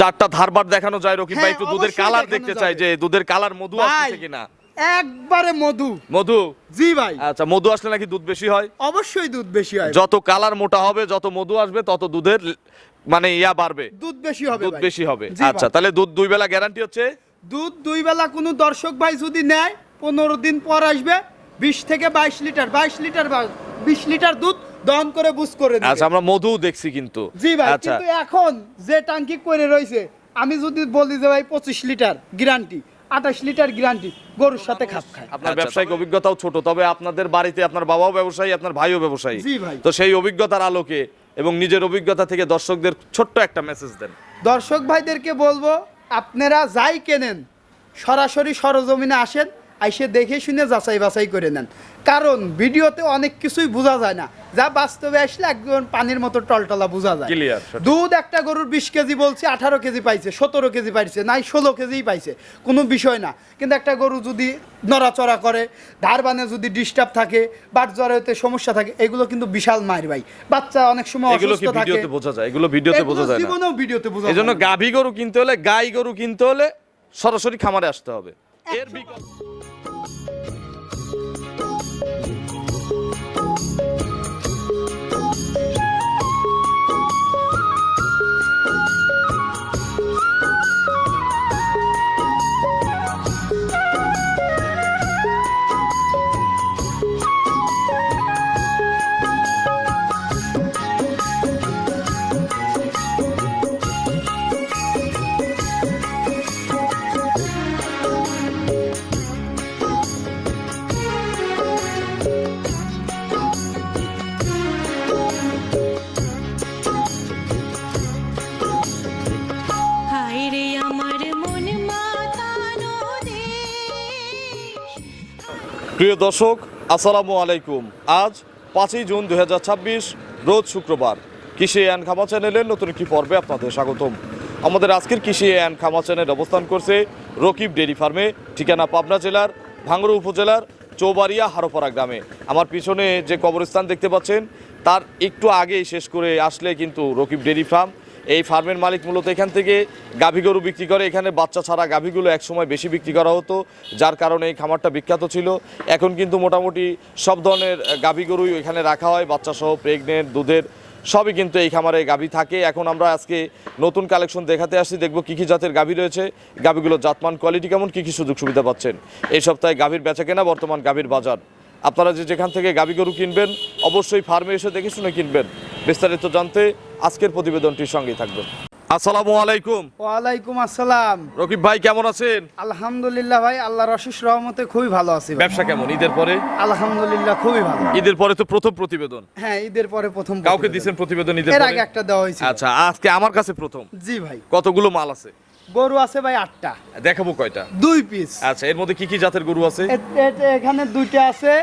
চারটা ধারবার দেখানো যায় রকিব ভাই, হ্যাঁ, একটু দুধের অবশ্যই কালার দেখানো দেখতে যাবে। চাই যে দুধের কালার মধু আসছে কিনা। একবারে মধু। মধু? জি ভাই। আচ্ছা, মধু আসলে নাকি দুধ বেশি হয়? অবশ্যই দুধ বেশি হয়। যত কালার মোটা হবে, যত মধু আসবে, তত দুধের মানে ইয়া বাড়বে, দুধ বেশি হবে দুধ ভাই। বেশি হবে। জি আচ্ছা, ভাই। তাহলে দুধ 2 বেলা গ্যারান্টি হচ্ছে? দুধ 2 বেলা কোনো দর্শক ভাই যদি নেয় 15 দিন পর আসবে 20 থেকে 22 লিটার 20 লিটার দুধ দহন করে বুঝ করে দিবে। আচ্ছা, আমরা মধু দেখছি কিন্তু। জি ভাই, আচ্ছা, কিন্তু এখন যে ট্যাঙ্কি করে রয়েছে, আমি যদি বলি যে ভাই 25 লিটার গ্যারান্টি, 28 লিটার গ্যারান্টি, গরুর সাথে খাপ খায়। আপনার ব্যবসায়িক অভিজ্ঞতাও ছোট, তবে আপনাদের বাড়িতে আপনার বাবাও ব্যবসায়ী, আপনার ভাইও ব্যবসায়ী। জি ভাই। তো সেই অভিজ্ঞতার আলোকে এবং নিজের অভিজ্ঞতা থেকে দর্শকদের ছোট্ট একটা মেসেজ দেন। দর্শক ভাইদেরকে বলবো, আপনারা যাই কেনেন সরাসরি সরজমিনে আসেন, আইসে দেখে শুনে যাচাই বাছাই করে নেন। কারণ ভিডিওতে অনেক কিছুই বোঝা যায় না, যা বাস্তবে আসলে একদম পানির মতো টলটলা বোঝা যায়। ক্লিয়ার। দুধ একটা গরুর 20 কেজি বলছে, 18 কেজি পাইছে, 17 কেজি পাইছে, নাই 16 কেজিই পাইছে, কোনো বিষয় না। কিন্তু একটা গরু যদি নড়াচড়া করে, ধারবানে যদি ডিস্টার্ব থাকে, বাট জ্বরেতে সমস্যা থাকে, এগুলো কিন্তু বিশাল মায়ের ভাই। বাচ্চা অনেক সময় এগুলো কি অসুস্থ থাকে, ভিডিওতে বোঝা যায়? এগুলো ভিডিওতে বোঝা যায় না। জীবনেও ভিডিওতে বোঝা যায় এজন্য না। গাভী গরু কিনতে হলে, গাই গরু কিনতে হলে সরাসরি খামারে আসতে হবে। এর বিকল্প হায় রে আমার মন মাতানো দেশ। প্রিয় দর্শক, আসসালামু আলাইকুম। আজ 5ই জুন 2026, রোজ শুক্রবার। কৃষি অ্যান্ড খামা চ্যানেলের নতুন একটি পর্বে আপনাদের স্বাগতম। আমাদের আজকের কৃষি অ্যান্ড খামা চ্যানেল অবস্থান করছে রকিব ডেইরি ফার্মে, ঠিকানা পাবনা জেলার ভাঙ্গুড়া উপজেলার চৌবাড়িয়া হারোপাড়া গ্রামে। আমার পিছনে যে কবরস্থান দেখতে পাচ্ছেন, তার একটু আগেই শেষ করে আসলে কিন্তু রকিব ডেইরি ফার্ম। এই ফার্মের মালিক মূলত এখান থেকে গাভী গরু বিক্রি করে। এখানে বাচ্চা ছাড়া গাভীগুলো একসময় বেশি বিক্রি করা হতো, যার কারণে এই খামারটা বিখ্যাত ছিল। এখন কিন্তু মোটামুটি সব ধরনের গাভী গরুই এখানে রাখা হয়, বাচ্চা সহ, প্রেগনেন্ট, দুধের সবই কিন্তু এই খামারে গাভী থাকে। এখন আমরা আজকে নতুন কালেকশন দেখাতে আসছি, দেখব কী কী জাতের গাভী রয়েছে, গাভীগুলোর জাতমান, কোয়ালিটি কেমন, কী কী সুযোগ সুবিধা পাচ্ছেন। এই সপ্তাহে গাভীর বেচা কেনা, বর্তমান গাভীর বাজার। আপনারা যেখান থেকে গাভী গরু কিনবেন অবশ্যই ফার্মে এসে দেখে শুনে কিনবেন। বিস্তারিত জানতে আজকের প্রতিবেদনটির সঙ্গেই থাকবেন। আসসালামু আলাইকুম। ওয়ালাইকুম আসসালাম। রকিব ভাই কেমন আছেন? আলহামদুলিল্লাহ ভাই, আল্লাহর অশেষ রহমতে খুবই ভালো আছি ভাই। ব্যবসা কেমন ঈদের পরে? আলহামদুলিল্লাহ খুবই ভালো। ঈদের পরে তো প্রথম প্রতিবেদন। হ্যাঁ, ঈদের পরে প্রথম কাউকে প্রতিবেদন। দিবেন প্রতিবেদন ঈদের এর পরে? আগে একটা দেওয়া হয়েছিল। আচ্ছা, আজকে আমার কাছে প্রথম। জি ভাই। কতগুলো মাল আছে? গরু আছে ভাই 8টা। দেখাবো কয়টা? 2 পিস। আচ্ছা, এর মধ্যে কি কি জাতের গরু আছে? এখানে 2টা আছে,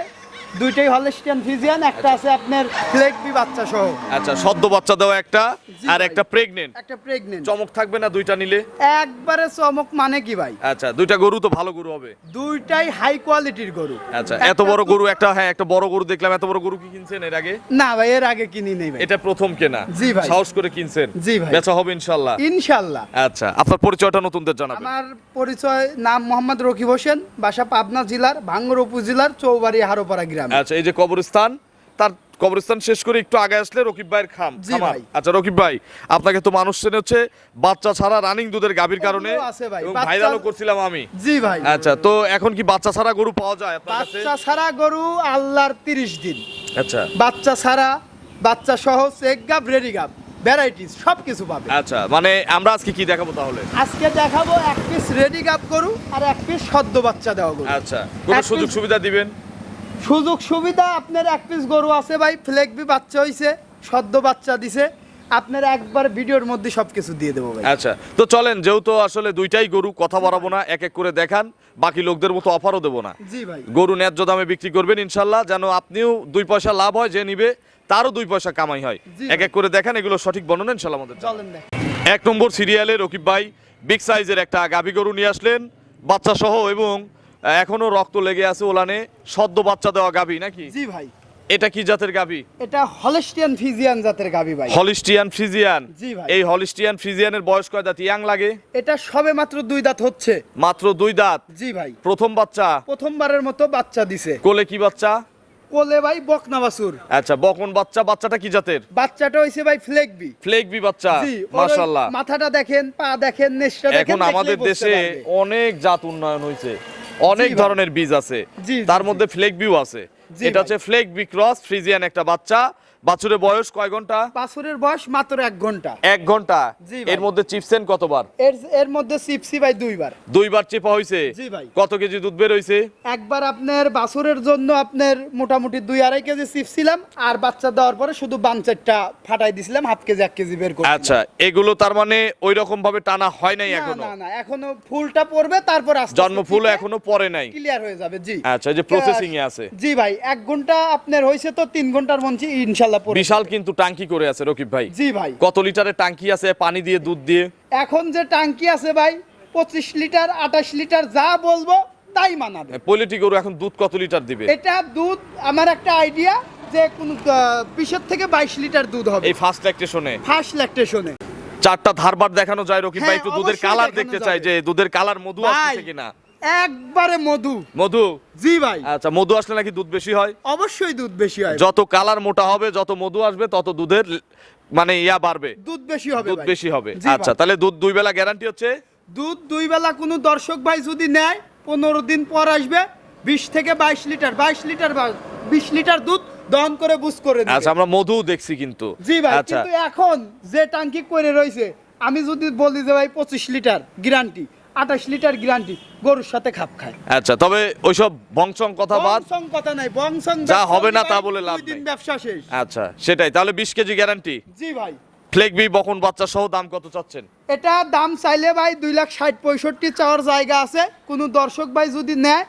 2টাই হলস্টিয়ান ফ্রিজিয়ান, একটা আছে আপনার ফ্লেগবি বাচ্চা সহ। আচ্ছা, সদ্য বাচ্চা দেওয়া একটা, জি আর ভাই। একটা প্রেগনেন্ট। একটা প্রেগনেন্ট। চমক থাকবে না দুইটা নিলে? একবারে চমক মানে কি ভাই? আচ্ছা, দুইটা গরু তো ভালো গরু হবে। 2টাই হাই কোয়ালিটির গরু। আচ্ছা, এত বড় গরু একটা, হ্যাঁ একটা বড় গরু দেখলাম। এত বড় গরু কি কিনছেন এর আগে? না ভাই, এর আগে কিনি নেই ভাই। এটা প্রথম কেনা? জি ভাই। সাহস করে কিনছেন? জি ভাই। বেচা হবে ইনশাআল্লাহ? ইনশাআল্লাহ। আচ্ছা, আপনার পরিচয়টা নতুনদের জানাবেন। আমার পরিচয়, নাম মোহাম্মদ রকিব হোসেন, বাসা পাবনা জেলার ভাঙ্গুড়া উপজেলার চৌবাড়ি হারোপাড়া গ্রামে। আচ্ছা, এই যে কবরস্থান, তার কবরস্থান শেষ করে একটু আগে আসলে রকিব ভাইয়ের জি খামার। ভাই। আচ্ছা রকিব ভাই, আপনাকে তো মানুষ চেনে হচ্ছে বাচ্চা ছাড়া রানিং দুধের গাভীর কারণে, এগুলো আছে ভাই, এবং বাচ্চা- ভাইরালও করছিলাম আমি। জি ভাই। আচ্ছা, তো এখন কি বাচ্চা ছাড়া গরু পাওয়া যায় আপনার কাছে? বাচ্চা ছাড়া গরু আল্লাহর 30 দিন। আচ্ছা বাচ্চা ছাড়া, বাচ্চা সহ, চেক গাব, রেডি গাব, ভ্যারাইটিস সবকিছু পাবে। আচ্ছা, মানে আমরা আজকে কি দেখাবো তাহলে? আজকে দেখাবো 1 পিস রেডি গাব গরু আর 1 পিস সদ্য বাচ্চা দেওয়া গরু। আচ্ছা, কোনো এক সুযোগ piece- সুবিধা দিবেন? সুযোগ সুবিধা, আপনার 1 পিস গরু আছে ভাই, ফ্লেগবি বাচ্চা হইছে, সদ্য বাচ্চা দিছে, আপনার একবার ভিডিওর মধ্যে সবকিছু দিয়ে দেবো ভাই। আচ্ছা, তো চলেন, যেহেতু আসলে দুইটাই গরু, কথা বাড়াবো না, এক এক করে দেখান, বাকি লোকদের মতো অফারও দেবো না। জি ভাই। গরু ন্যায্য দামে বিক্রি করবেন ইনশাল্লাহ, যেন আপনিও 2 পয়সা লাভ হয়, যে নিবে তারও 2 পয়সা কামাই হয়। জি এক এক করে দেখান, এগুলো সঠিক বর্ণনা ইনশাল্লাহ আমাদের। চলেন দেখ। 1 নম্বর সিরিয়ালে রকিব ভাই বিগ সাইজের একটা গাভী গরু নিয়ে আসলেন, বাচ্চা সহ, এবং এখনো রক্ত লেগে আছে ওলানে, সদ্য বাচ্চা দেওয়া গাভী নাকি? জি ভাই। এটা কি জাতের গাভী? এটা হলস্টিয়ান ফিজিয়ান জাতের গাভী ভাই। Holstein Friesian. জি ভাই। এই হলিস্টিয়ান ফ্রিজিয়ানের বয়স কয় দাঁত? ইয়াং লাগে? এটা সবে মাত্র 2 দাঁত হচ্ছে। মাত্র 2 দাঁত। জি ভাই। প্রথম বাচ্চা? প্রথমবারের মতো বাচ্চা দিছে। কোলে কি বাচ্চা? কোলে ভাই বকনা বাছুর। আচ্ছা, বকন বাচ্চা। বাচ্চাটা কি জাতের? বাচ্চাটা হইছে ভাই ফ্লেগবি। ফ্লেগবি বাচ্চা। জি, ওর ওই মাশাআল্লাহ। মাথাটা দেখেন, পা দেখেন, নেশটা দেখেন। এখন আমাদের দেখলেই বুঝতে দেশে পারবে। অনেক জাত উন্নয়ন হয়েছে, অনেক জি ভাই। ধরনের বীজ আছে, জি, তার জি, মধ্যে ফ্লেগবিও আছে। জি এটা ভাই। হচ্ছে ফ্লেগবি ক্রস ফ্রিজিয়ান একটা বাচ্চা। বাছুরের বয়স কয় ঘন্টা? বাছুরের বয়স মাত্র 1 ঘন্টা। 1 ঘন্টা। জি ভাই। এর মধ্যে চিপসেন কতবার? এর মধ্যে সিপসি ভাই 2 বার। 2 বার চিপা হইছে। জি ভাই। কত কেজি দুধ বের হইছে? একবার আপনার বাছুরের জন্য আপনার মোটামুটি 2-2.5 কেজি চিপছিলাম, আর বাচ্চা দেওয়ার পরে শুধু বানচারটা ফাটাই দিছিলাম, 1/2 কেজি 1 কেজি বের করে। আচ্ছা, এগুলো তার মানে ওই রকম ভাবে টানা হয় নাই এখনো? না, এখনো ফুলটা পড়বে, তারপর আস্তে জন্ম ফুল এখনো পড়ে নাই। ক্লিয়ার হয়ে যাবে। জি। আচ্ছা, এই যে প্রসেসিং এ আছে। জি ভাই, 1 ঘন্টা আপনার হইছে তো 3 ঘন্টার মধ্যে ইনশাআল্লাহ পড়বে। বিশাল কিন্তু টাঙ্কি করে আছে রকিব ভাই। জি ভাই। কত লিটারের টাঙ্কি আছে পানি দিয়ে দুধ দিয়ে? এখন যে টাঙ্কি আছে ভাই 25 লিটার 28 লিটার যা বলবো তাই মানাবে। পোলিটি গরু এখন দুধ কত লিটার দিবে? এটা দুধ আমার একটা আইডিয়া যে কোন 20 থেকে 22 লিটার দুধ হবে এই ফার্স্ট ল্যাকটেশনে। ফার্স্ট ল্যাকটেশনে। চারটা ধারবার দেখানো যায় রকিব ভাই? হ্যাঁ, একটু দুধের অবশ্যই কালার দেখানো দেখতে যাবে। চাই যে দুধের কালার মধু ভাই, আসছে কিনা। একবারে মধু। মধু? জি ভাই। আচ্ছা, মধু আসলে নাকি দুধ বেশি হয়? অবশ্যই দুধ বেশি হয়। যত কালার মোটা হবে, যত মধু আসবে, তত দুধের মানে ইয়া বাড়বে, দুধ বেশি হবে দুধ ভাই। বেশি হবে। জি আচ্ছা, ভাই। তাহলে দুধ 2 বেলা গ্যারান্টি হচ্ছে? দুধ 2 বেলা কোনো দর্শক ভাই যদি নেয় 15 দিন পর আসবে 20 থেকে 22 লিটার 22 লিটার বা 20 লিটার দুধ দহন করে বুঝ করে দিবে। আচ্ছা, আমরা মধু দেখছি কিন্তু। জি ভাই, আচ্ছা, কিন্তু এখন যে টাঙ্কি করে রয়েছে, আমি যদি বলি যে ভাই 25 লিটার গ্যারান্টি, 28 লিটার গ্যারান্টি, গরুর সাথে খাপ খায়। আচ্ছা, তবে ওইসব বংশং কথা বাদ, বংশং কথা নাই, বংশং যা ব্যবসা হবে না ভাই, তা বলে লাভ 2 দিন নাই। ব্যবসা শেষ। আচ্ছা, সেটাই। তাহলে 20 কেজি গ্যারান্টি। জি ভাই। ফ্লেগবি বকন বাচ্চা সহ দাম কত চাচ্ছেন? এটা দাম চাইলে ভাই 2,60,65 চাওয়ার জায়গা আছে। কোনো দর্শক ভাই যদি নেয়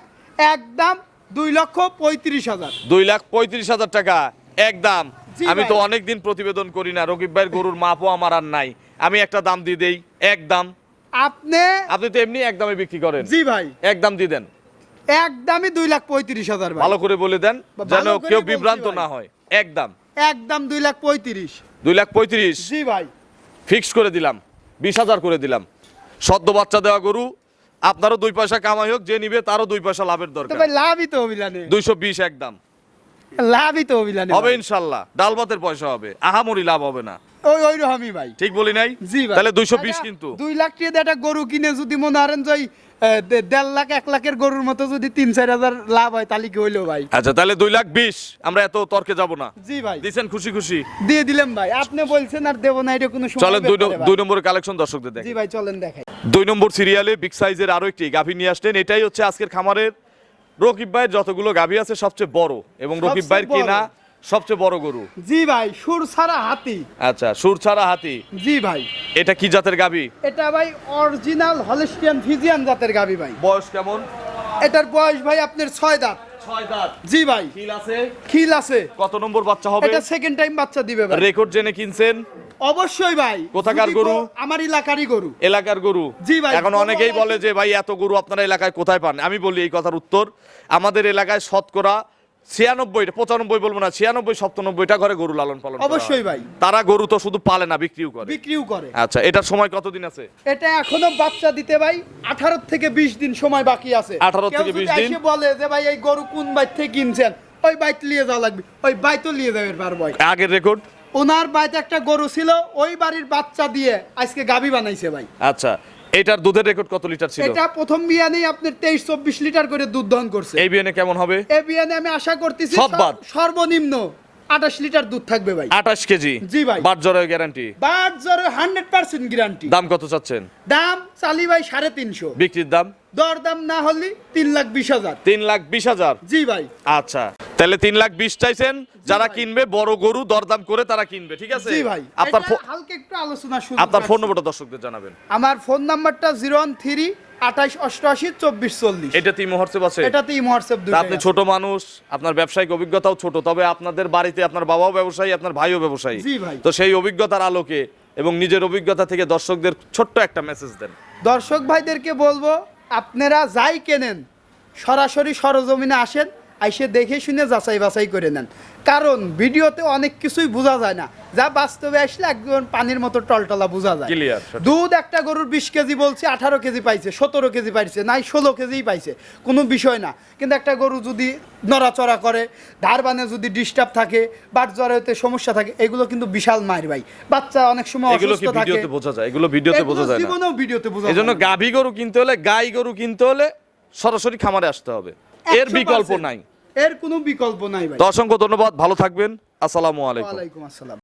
একদম 2,35,000। 2,35,000 টাকা একদম। জি আমি ভাই। তো অনেকদিন প্রতিবেদন করি না, রকিব ভাইয়ের গরুর মাপও আমার আর নাই। আমি একটা দাম দিয়ে দেই, একদম। আপনি তো এমনি একদমে বিক্রি করেন। জি ভাই, একদম দিয়ে দেন, একদমই 2,35,000 ভাই। ভালো করে বলে দেন যেন ভালো করে কেউ বলছি বিভ্রান্ত ভাই। না হয়। একদম একদম 2,35,000। 2,35,000 জি ভাই। ফিক্স করে দিলাম, 20,000 করে দিলাম। সদ্য বাচ্চা দেওয়া গরু, আপনারও 2 পয়সা কামাই হোক, যে নিবে তারও 2 পয়সা লাভের তো দরকার। ভাই লাভই তো অভিলানে, 220 একদম লাভই তো অভিলানে হবে ভাই। ইনশাল্লাহ। ডাল ভাতের পয়সা হবে, আহামরি লাভ হবে না। ওই রকমই ভাই। ঠিক বলি নাই? জি ভাই। তাহলে 220 কিন্তু। 2 লাখ টাকা দিয়ে একটা গরু কিনে যদি মনে হারেন যে 1.5 লাখ 1 লাখের গরুর মতো যদি 3-4 হাজার লাভ হয় তাহলে কি হইলো ভাই? আচ্ছা, তাহলে 2,20,000। আমরা এত তর্কে যাব না। জি ভাই, দিছেন খুশি খুশি। দিয়ে দিলাম ভাই। আপনি বলছেন আর দেব না, এটা কোনো সময় চলেন ব্যাপারে ভাই। 2 নম্বরের কালেকশন দর্শকদের জি দেখেন। ভাই, চলেন দেখাই। 2 নম্বর সিরিয়ালে বিগ সাইজের আরো একটি গাভী নিয়ে আসলেন। এটাই হচ্ছে আজকের খামারের রকিব ভাইয়ের যতগুলো গাভী আছে সবচেয়ে বড়, এবং রকিব সবচেয়ে ভাইয়ের বড়। কেনা সবচেয়ে বড় গরু। জি ভাই, সুর ছাড়া হাতি। আচ্ছা, সুর ছাড়া হাতি। জি ভাই। এটা কি জাতের গাভী? এটা ভাই অরিজিনাল হলস্টিয়ান ফিজিয়ান জাতের গাবি ভাই। বয়স কেমন? এটার বয়স ভাই আপনার 6 দাঁত। 6 দাঁত। জি ভাই। কিল আছে? খিল আছে। কত নম্বর বাচ্চা হবে? এটা সেকেন্ড টাইম বাচ্চা দিবে ভাই। রেকর্ড জেনে কিনছেন? অবশ্যই ভাই। কোথাকার যদি গরু? আমার এলাকারই গরু। এলাকার গরু। জি ভাই। এখন অনেকেই বলে যে ভাই এত গরু আপনারা এলাকায় কোথায় পান? আমি বলি এই কথার উত্তর, আমাদের এলাকায় শতকরা 96, 95 বলবো না, 96, 97টা ঘরে গরু লালন পালন করা হয়। অবশ্যই ভাই। তারা গরু তো শুধু পালে না, বিক্রিও করে। বিক্রিও করে। আচ্ছা, এটার সময় কতদিন আছে? এটা এখনো বাচ্চা দিতে ভাই 18 থেকে 20 দিন সময় বাকি আছে। 18 থেকে 20 দিন। কেউ যদি এসে বলে যে ভাই এই গরু কোন বাইত থেকে কিনছেন, ওই বাইত নিয়ে যাওয়া লাগবে, ওই বাইতও নিয়ে যাবে পারবো। আগের রেকর্ড? ওনার বাড়িতে একটা গরু ছিল, ওই বাড়ির বাচ্চা দিয়ে আজকে গাবি বানাইছে ভাই। আচ্ছা, এটার দুধের রেকর্ড কত লিটার ছিল? এটা প্রথম বিয়ানেই আপনার 23-24 লিটার করে দুধ দহন করছে। এই বিয়ানে কেমন হবে? এই বিয়ানে আমি আশা করতেছি সব বাদ। সর্বনিম্ন 28 লিটার দুধ থাকবে ভাই। 28 কেজি। জি ভাই। বাট জরায়ু গ্যারান্টি। বাট জ্বরে 100% গ্যারান্টি। দাম কত চাচ্ছেন? দাম চালি ভাই 350। বিক্রির দাম? দর দাম না হলে 3,20,000। 3,20,000। জি ভাই। আচ্ছা, তাহলে 3,20,000 চাইছেন। যারা ভাই। কিনবে বড় গরু দরদাম করে তারা কিনবে, ঠিক আছে? জি ভাই। আপনার এটা হালকা একটু আলোচনা শুরু। আপনার ফোন নম্বরটা দর্শকদের জানাবেন। আমার ফোন নাম্বারটা 013 28 88 24 40। এটা তিন হোয়াটসঅ্যাপ আছে? এটাতেই হোয়াটসঅ্যাপ দুটো। আপনি ছোট মানুষ, আপনার ব্যবসায়িক অভিজ্ঞতাও ছোট, তবে আপনাদের বাড়িতে আপনার বাবাও ব্যবসায়ী, আপনার ভাইও ব্যবসায়ী। জি ভাই। তো সেই অভিজ্ঞতার আলোকে এবং নিজের অভিজ্ঞতা থেকে দর্শকদের ছোট্ট একটা মেসেজ দেন। দর্শক ভাইদেরকে বলবো, আপনারা যাই কেনেন সরাসরি সরজমিনে আসেন, আইসে দেখে শুনে যাচাই বাছাই করে নেন, কারণ ভিডিওতে অনেক কিছুই বোঝা যায় না, যা বাস্তবে আসলে একদম পানির মতো টলটলা বোঝা যায়। Clear, দুধ একটা গরুর 20 কেজি বলছে, 18 কেজি পাইছে, 17 কেজি পাইছে, নাই 16 কেজিই পাইছে, কোনো বিষয় না। কিন্তু একটা গরু যদি নড়াচড়া করে, ধার বানে যদি ডিস্টার্ব থাকে, বাট জ্বরেতে সমস্যা থাকে, এগুলো কিন্তু বিশাল মায়ের ভাই। বাচ্চা অনেক সময় এগুলো কি অসুস্থ থাকে, ভিডিওতে বোঝা যায়? এগুলো ভিডিওতে বোঝা যায় না। জীবনেও ভিডিওতে বোঝা যায় এজন্য না। গাভী গরু কিনতে হলে, গাই গরু কিনতে হলে সরাসরি খামারে আসতে হবে, এর 100% বিকল্প নাই। এর কোনো বিকল্প নাই ভাই। তো অসংখ্য ধন্যবাদ, ভালো থাকবেন, আসসালামু আলাইকুম। ওয়ালাইকুম আসসালাম।